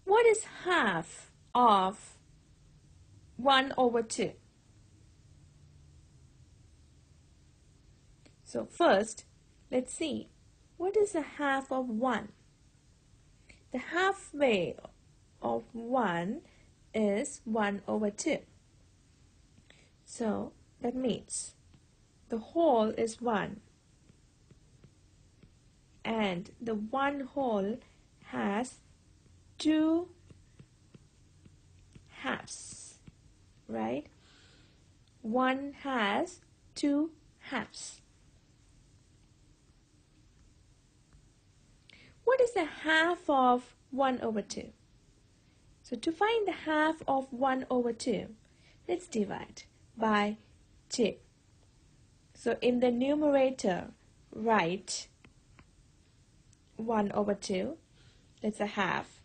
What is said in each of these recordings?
What is half of 1 over 2? So first, let's see, what is the half of 1? The halfway of 1 is 1 over 2. So that means the whole is 1. And the 1 whole has 2 halves, right? 1 has 2 halves. What is the half of 1 over 2? So to find the half of 1 over 2, let's divide by 2. So in the numerator, write 1 over 2, that's a half.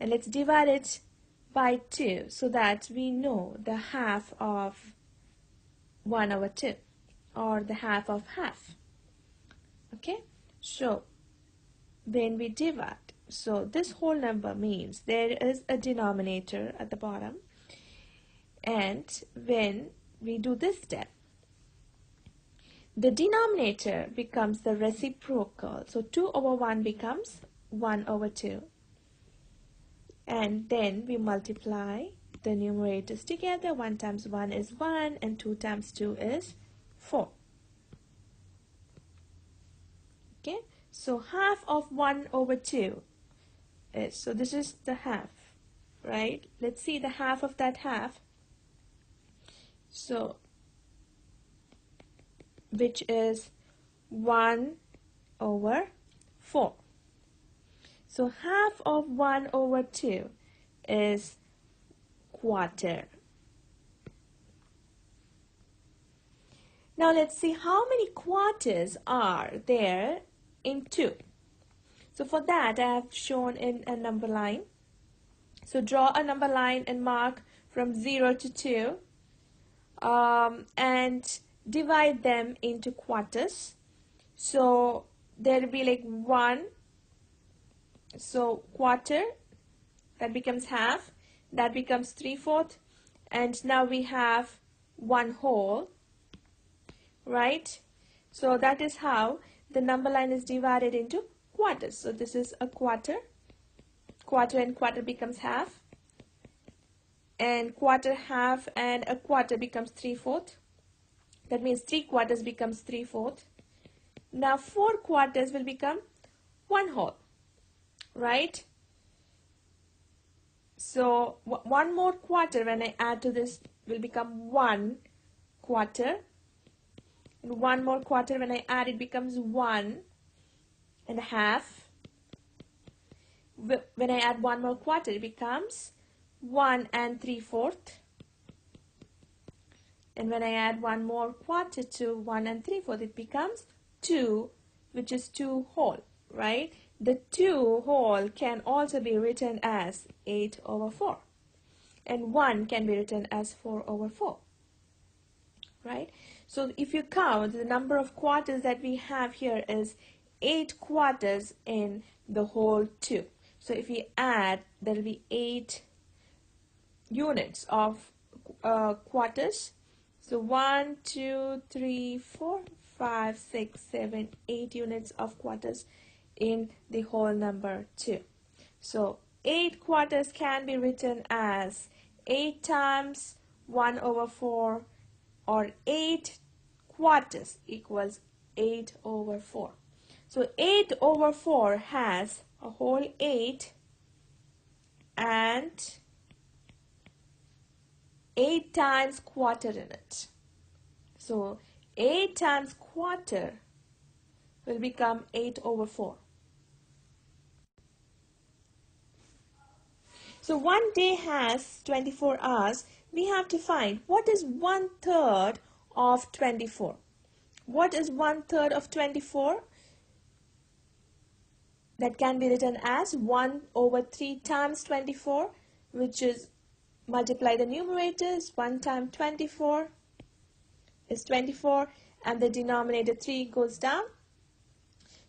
And let's divide it by 2 so that we know the half of 1 over 2 or the half of half. Okay, so when we divide, so this whole number means there is a denominator at the bottom, and when we do this step, the denominator becomes the reciprocal. So 2 over 1 becomes 1 over 2, and then we multiply the numerators together. 1 times 1 is 1 and 2 times 2 is 4. Okay, so half of 1 over 2 is, so this is the half, right? Let's see the half of that half. So which is 1 over 4. So half of 1 over 2 is quarter. Now let's see how many quarters are there in 2. So for that I have shown in a number line. So draw a number line and mark from 0 to 2 and divide them into quarters. So there will be like 1, so quarter, that becomes half, that becomes 3/4, and now we have 1 whole, right? So that is how the number line is divided into quarters. So this is a quarter, quarter and quarter becomes half, and quarter, half, and a quarter becomes 3/4. That means 3 quarters becomes 3/4. Now 4 quarters will become 1 whole, right? So one more quarter when I add to this will become 1 quarter. And 1 more quarter when I add it becomes 1.5. When I add 1 more quarter it becomes 1 3/4. And when I add 1 more quarter to 1 3/4 it becomes 2, which is 2 whole, right? The 2 whole can also be written as 8 over 4. And 1 can be written as 4 over 4, right? So if you count, the number of quarters that we have here is 8 quarters in the whole 2. So if we add, there will be 8 units of quarters. So 1, 2, 3, 4, 5, 6, 7, 8 units of quarters in the whole number 2. So 8 quarters can be written as 8 times 1 over 4, or 8 quarters equals 8 over 4. So 8 over 4 has a whole 8 and 8 times quarter in it. So 8 times quarter will become 8 over 4. So one day has 24 hours. We have to find what is 1/3 of 24. What is 1/3 of 24? That can be written as 1 over 3 times 24, which is multiply the numerators. 1 times 24 is 24, and the denominator 3 goes down.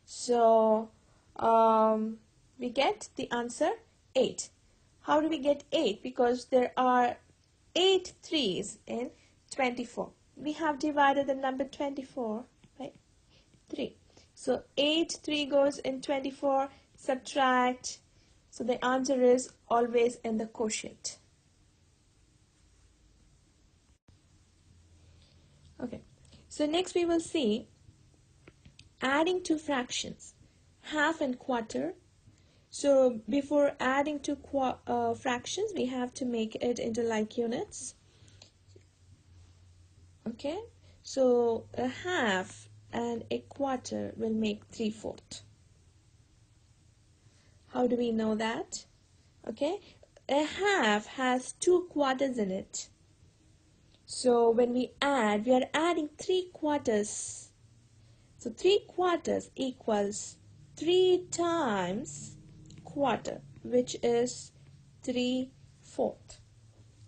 So we get the answer 8. How do we get 8? Because there are 8 threes in 24. We have divided the number 24 by 3. So 8 3 goes in 24, subtract. So the answer is always in the quotient. Okay. So next we will see adding two fractions, half and quarter. So before adding two fractions, we have to make it into like units. Okay, so a half and a quarter will make 3/4. How do we know that? Okay, a half has 2 quarters in it. So when we add, we are adding 3 quarters. So 3 quarters equals 3 times quarter, which is 3/4.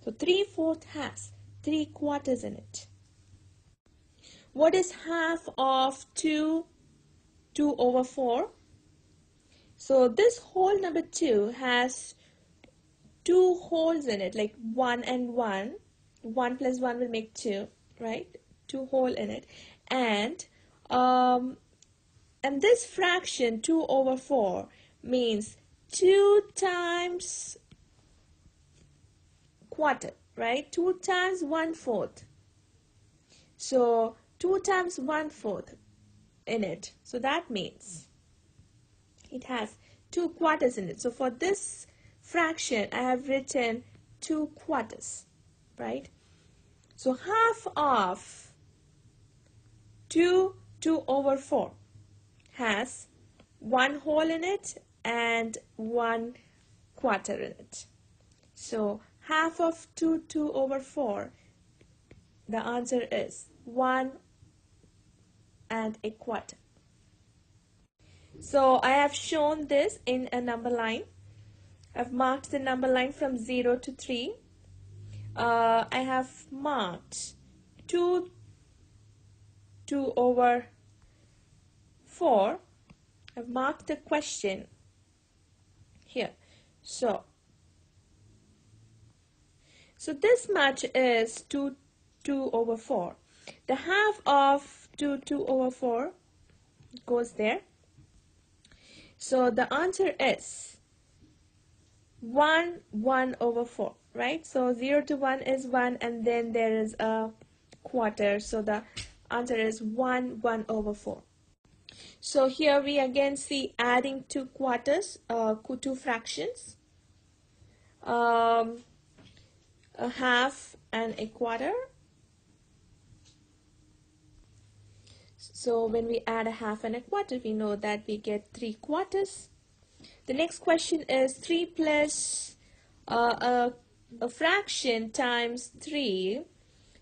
So 3/4 has 3 quarters in it. What is half of 2? 2 over 4. So this whole number 2 has 2 wholes in it, like 1 and 1. 1 plus 1 will make 2, right? 2 whole in it. And this fraction 2 over 4 means 2 times quarter, right? 2 times 1/4. So 2 times 1/4 in it. So that means it has 2 quarters in it. So for this fraction, I have written 2 quarters, right? So half of 2 over 4 has 1 whole in it and 1 quarter in it. So half of 2 over 4, the answer is 1 and a quarter. So I have shown this in a number line. I've marked the number line from 0 to 3. I have marked 2 over 4. I've marked the question here. So this much is 2 over 4. The half of 2 over 4 goes there. So the answer is 1 over 4, right? So 0 to 1 is 1, and then there is a quarter. So the answer is 1 over 4. So here we again see adding two quarters, two fractions, a half and a quarter. So when we add a half and a quarter, we know that we get 3/4. The next question is 3 plus a fraction times 3.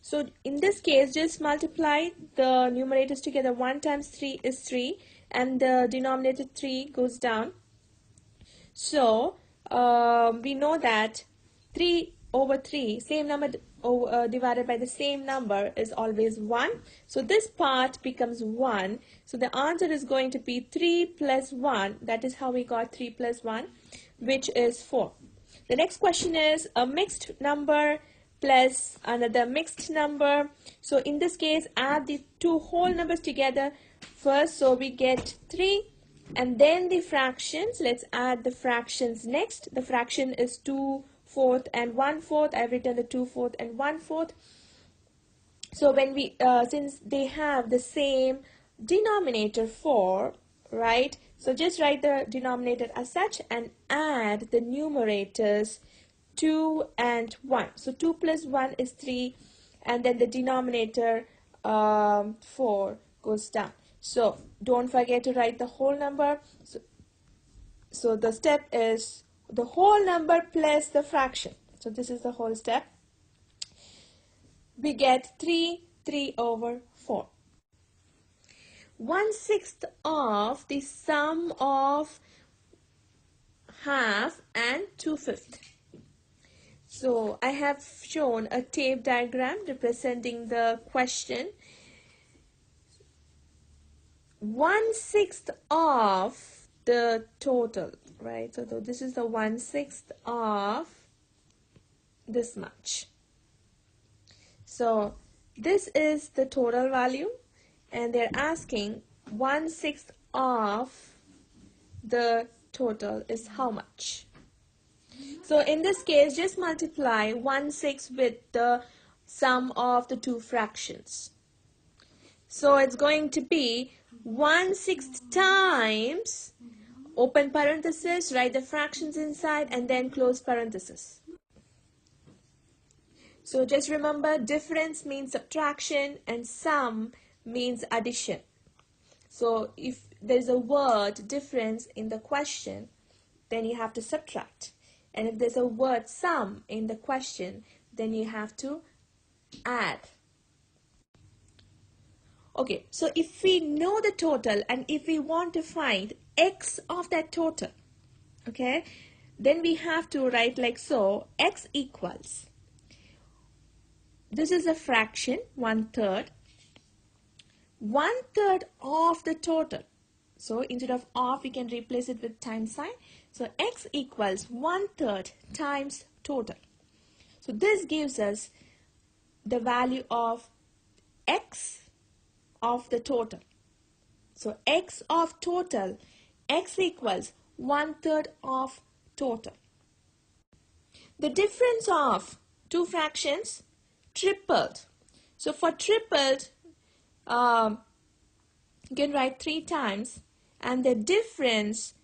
So in this case, just multiply the numerators together. 1 times 3 is 3, and the denominator 3 goes down. So we know that 3 over 3, same number divided by the same number, is always 1. So this part becomes 1. So the answer is going to be 3 plus 1. That is how we got 3 plus 1, which is 4. The next question is a mixed number plus another mixed number. So in this case, add the two whole numbers together first. So we get 3, and then the fractions. Let's add the fractions next. The fraction is 2/4 and 1/4. I've written the 2/4 and 1/4. So when we since they have the same denominator 4, right? So just write the denominator as such and add the numerators 2 and 1. So 2 plus 1 is 3, and then the denominator 4 goes down. So don't forget to write the whole number. So the step is the whole number plus the fraction. So this is the whole step. We get 3 over 4. 1/6 of the sum of half and 2/5. So I have shown a tape diagram representing the question. 1/6 of the total. right? So this is the 1/6 of this much. So this is the total value, and they're asking 1/6 of the total is how much. So in this case, just multiply 1/6 with the sum of the two fractions. So it's going to be 1/6 times, open parenthesis, write the fractions inside, and then close parenthesis. So just remember, difference means subtraction and sum means addition. So if there's a word difference in the question, then you have to subtract. And if there's a word sum in the question, then you have to add. Okay, so if we know the total and if we want to find x of that total, okay, then we have to write like so, x equals, this is a fraction, 1/3, 1/3 of the total. So instead of we can replace it with times sign. So x equals 1/3 times total. So this gives us the value of x of the total. So x of total, x equals 1/3 of total. The difference of two fractions, tripled. So for tripled, you can write 3 times, and the difference,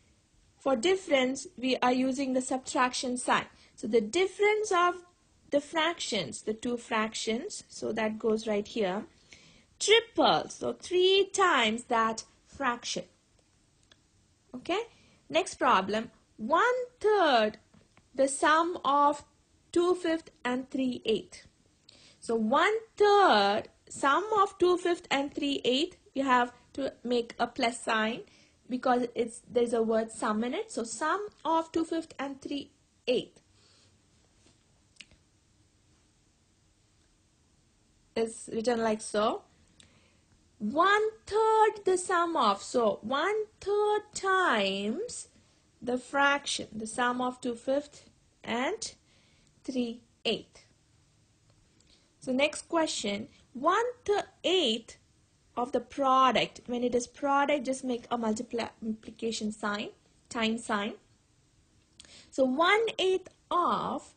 for difference we are using the subtraction sign. So the difference of the fractions, the two fractions, so that goes right here, tripled, so 3 times that fraction. Okay, next problem, 1/3 the sum of 2/5 and 3/8. So 1/3 sum of 2/5 and 3/8, you have to make a plus sign because there's a word sum in it. So sum of 2/5 and 3/8 is written like so. 1/3 the sum of, so 1/3 times the fraction, the sum of 2/5 and 3/8. So next question, 1/8 of the product. When it is product, just make a multiplication sign, times sign. So 1/8 of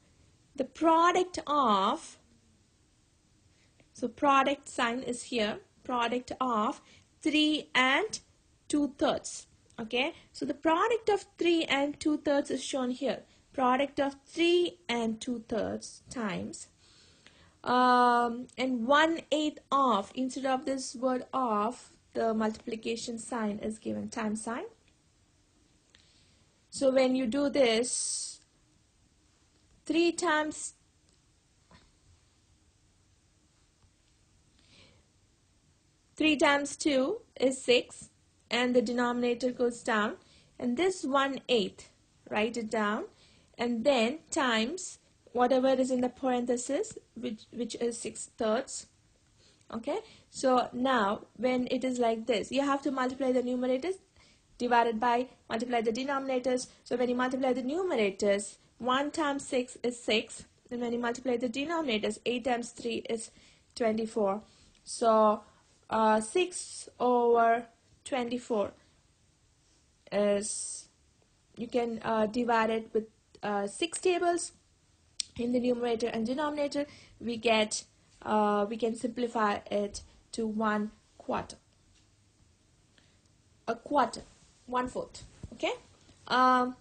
the product of, so product sign is here, product of 3 and 2/3. Okay, so the product of 3 and 2/3 is shown here. Product of 3 and 2/3 times and 1/8 of, instead of this word of, the multiplication sign is given, times sign. So when you do this, 3 times 2 is 6, and the denominator goes down, and this 1/8, write it down, and then times whatever is in the parenthesis, which is 6/3. Okay, so now when it is like this, you have to multiply the numerators divided by multiply the denominators. So when you multiply the numerators, 1 times 6 is 6, and when you multiply the denominators, 8 times 3 is 24. So 6/24 is, you can divide it with 6 tables in the numerator and denominator. We get we can simplify it to 1/4, a quarter, 1/4. Okay, the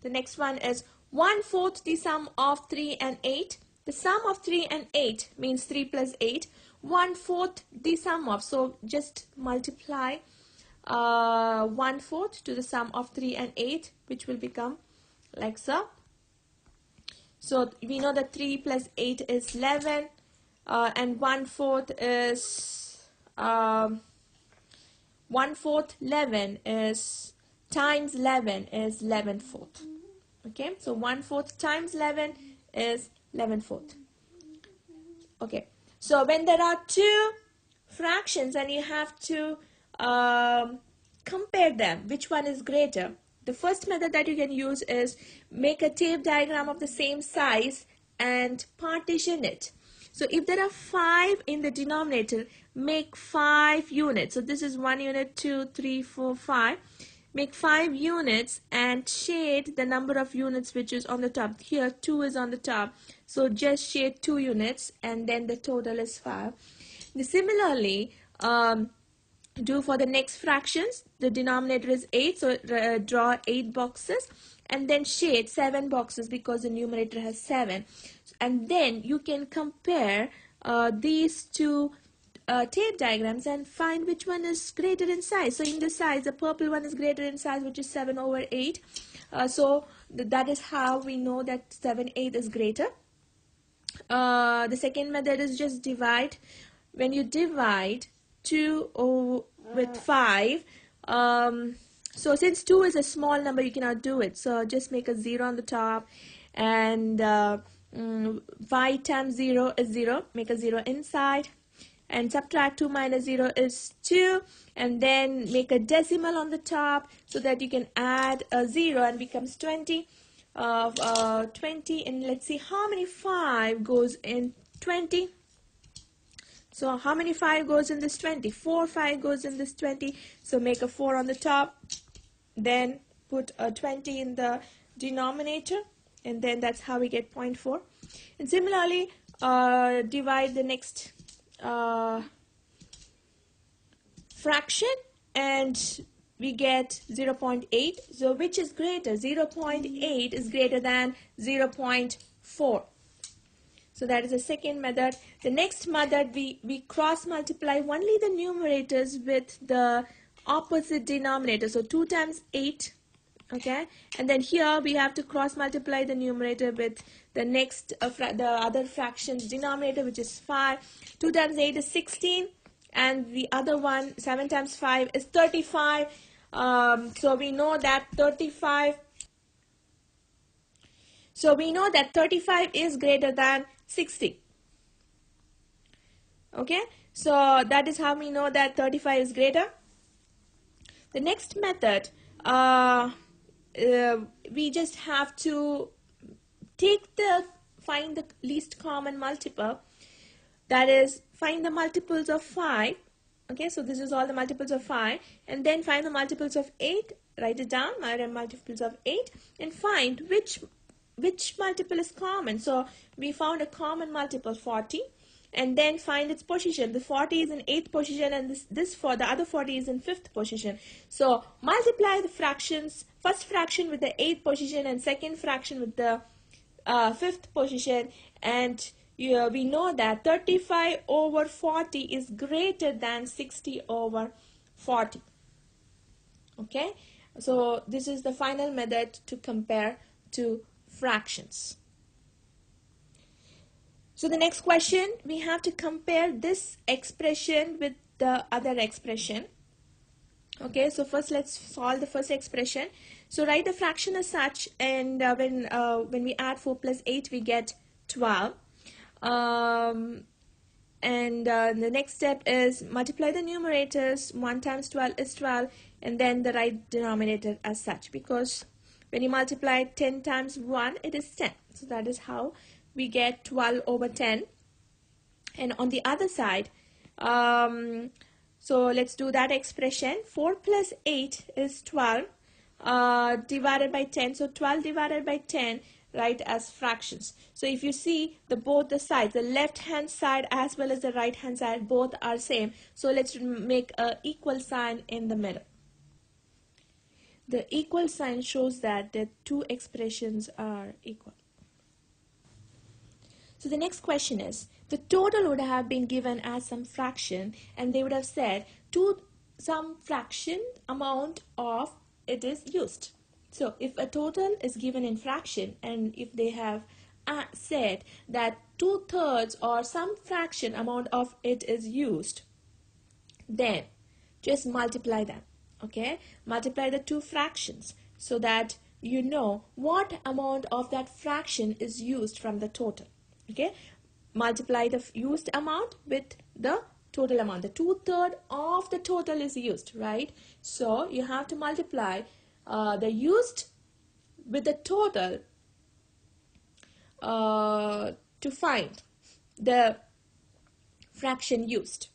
next one is 1/4 the sum of 3 and 8. The sum of 3 and 8 means 3 plus 8. 1/4 the sum of, so just multiply 1/4 to the sum of 3 and 8, which will become like so. So we know that 3 plus 8 is 11, and 1/4 is 1/4 11 is times 11 is 11/4. Okay, so 1/4 times 11 is 11/4. Okay, so when there are two fractions and you have to compare them, which one is greater, The first method that you can use is make a tape diagram of the same size and partition it. So if there are 5 in the denominator, make 5 units. So this is 1 unit, 2, 3, 4, 5. Make 5 units and shade the number of units which is on the top. Here 2 is on the top, so just shade 2 units and then the total is 5. Similarly, do for the next fractions. The denominator is 8, so draw 8 boxes and then shade 7 boxes because the numerator has 7. And then you can compare these two tape diagrams and find which one is greater in size. So in this size, the purple one is greater in size, which is 7/8. So that is how we know that 7/8 is greater. The second method is just divide. When you divide 2 with 5, so since 2 is a small number, you cannot do it. So just make a 0 on the top, and 5 times 0 is 0. Make a 0 inside, and subtract 2 minus 0 is 2, and then make a decimal on the top so that you can add a 0 and becomes 20. 20, and let's see how many 5 goes in 20. So how many 5 goes in this 20? 4 5 goes in this 20. So make a 4 on the top, then put a 20 in the denominator, and then that's how we get 0.4. And similarly, divide the next fraction, and we get 0.8. So which is greater? 0.8 is greater than 0.4. So that is the second method. The next method, we cross multiply only the numerators with the opposite denominator. So 2 times 8, okay, and then here we have to cross multiply the numerator with the next the other fraction's denominator, which is 5. 2 times 8 is 16, and the other one, 7 times 5 is 35. So we know that 35. So we know that 35 is greater than 60. Okay, so that is how we know that 35 is greater. The next method, we just have to find the least common multiple. That is, find the multiples of 5. Okay, so this is all the multiples of 5, and then find the multiples of 8. Write it down, multiples of 8, and find which multiple is common. So we found a common multiple, 40, and then find its position. The 40 is in 8th position, and this for the other 40 is in 5th position. So multiply the fractions, first fraction with the 8th position and second fraction with the 5th position, and we know that 35/40 is greater than 60/40. Okay, so this is the final method to compare two fractions. So the next question, we have to compare this expression with the other expression. Okay, so first let's solve the first expression. So write the fraction as such, and when we add 4 plus 8, we get 12. The next step is multiply the numerators. 1 times 12 is 12, and then the right denominator as such, because when you multiply 10 times 1, it is 10. So that is how we get 12/10. And on the other side, so let's do that expression. 4 plus 8 is 12 divided by 10. So 12 divided by 10, right, as fractions. So if you see both the sides, the left hand side as well as the right hand side, both are same. So let's make a equal sign in the middle. The equal sign shows that the two expressions are equal. So the next question is, the total would have been given as some fraction, and they would have said some fraction amount of it is used. So if a total is given in fraction, and if they have said that 2/3 or some fraction amount of it is used, then just multiply them. Okay, multiply the two fractions so that you know what amount of that fraction is used from the total. Okay, multiply the used amount with the total amount. The 2/3 of the total is used, right? So you have to multiply They're used with the total to find the fraction used.